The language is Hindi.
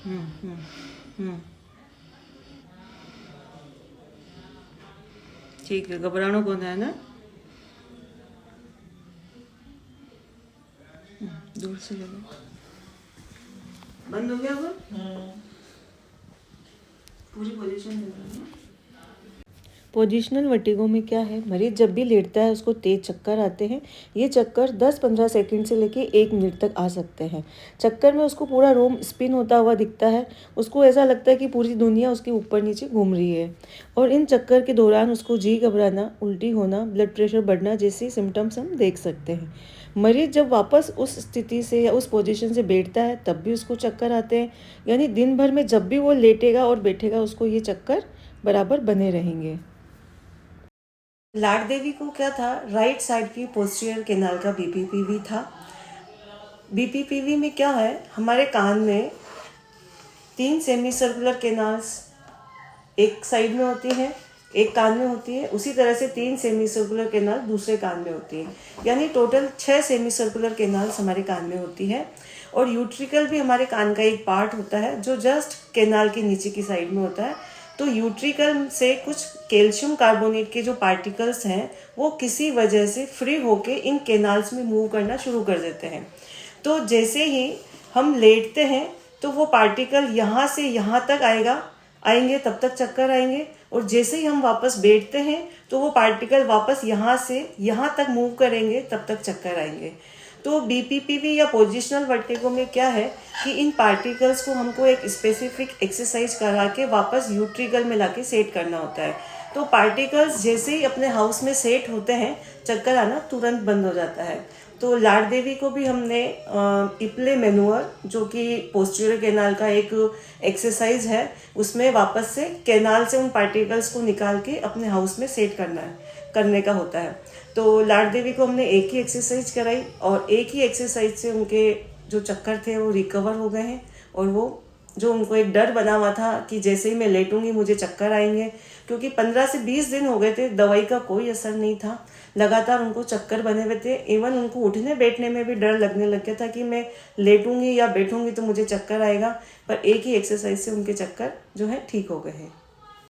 हम्म हम्म। ठीक है, घबराना कौन है ना। दूर से ले लो। बंद हो गया वो। पूरी पोजीशन दे दो ना। पोजिशनल वर्टिगो में क्या है, मरीज जब भी लेटता है उसको तेज चक्कर आते हैं। ये चक्कर 10-15 सेकंड से लेके 1 मिनट तक आ सकते हैं। चक्कर में उसको पूरा रूम स्पिन होता हुआ दिखता है। उसको ऐसा लगता है कि पूरी दुनिया उसके ऊपर नीचे घूम रही है। और इन चक्कर के दौरान उसको जी घबराना, उल्टी होना, ब्लड प्रेशर बढ़ना जैसी सिम्टम्स हम देख सकते हैं। मरीज जब वापस उस स्थिति से या उस पोजीशन से बैठता है तब भी उसको चक्कर आते हैं। यानी दिन भर में जब भी वो लेटेगा और बैठेगा उसको ये चक्कर बराबर बने रहेंगे। लाड देवी को क्या था, राइट साइड की पोस्टीरियर कैनाल का बीपीपीवी था। बीपीपीवी में क्या है, हमारे कान में 3 सेमी सर्कुलर कैनाल्स एक साइड में होती हैं, एक कान में होती है। उसी तरह से 3 सेमी सर्कुलर कैनाल दूसरे कान में होती है। यानी टोटल 6 सेमी सर्कुलर कैनाल्स हमारे कान में होती है। और यूट्रिकल भी हमारे कान का एक पार्ट होता है जो जस्ट कैनाल के नीचे की साइड में होता है। तो यूट्रिकल से कुछ कैल्शियम कार्बोनेट के जो पार्टिकल्स हैं वो किसी वजह से फ्री होके इन कैनाल्स में मूव करना शुरू कर देते हैं। तो जैसे ही हम लेटते हैं तो वो पार्टिकल यहाँ से यहाँ तक आएंगे, तब तक चक्कर आएंगे। और जैसे ही हम वापस बैठते हैं तो वो पार्टिकल वापस यहाँ से यहाँ तक मूव करेंगे, तब तक चक्कर आएंगे। तो बीपीपीवी या पोजिशनल वर्टिगो में क्या है कि इन पार्टिकल्स को हमको एक स्पेसिफिक एक्सरसाइज करा के वापस यूट्रिकल में लाके सेट करना होता है। तो पार्टिकल्स जैसे ही अपने हाउस में सेट होते हैं चक्कर आना तुरंत बंद हो जाता है। तो लाड देवी को भी हमने इप्ले मैनुअर, जो कि पोस्टीरियर कैनाल का एक एक्सरसाइज है, उसमें वापस से कैनाल से उन पार्टिकल्स को निकाल के अपने हाउस में सेट करने का होता है। तो लाड देवी को हमने एक ही एक्सरसाइज कराई और एक ही एक्सरसाइज से उनके जो चक्कर थे वो रिकवर हो गए हैं। और वो जो उनको एक डर बना हुआ था कि जैसे ही मैं लेटूंगी मुझे चक्कर आएंगे, क्योंकि 15 से 20 दिन हो गए थे, दवाई का कोई असर नहीं था, लगातार उनको चक्कर बने हुए थे। इवन उनको उठने बैठने में भी डर लगने लग गया था कि मैं लेटूंगी या बैठूंगी तो मुझे चक्कर आएगा। पर एक ही एक्सरसाइज से उनके चक्कर जो है ठीक हो गए हैं।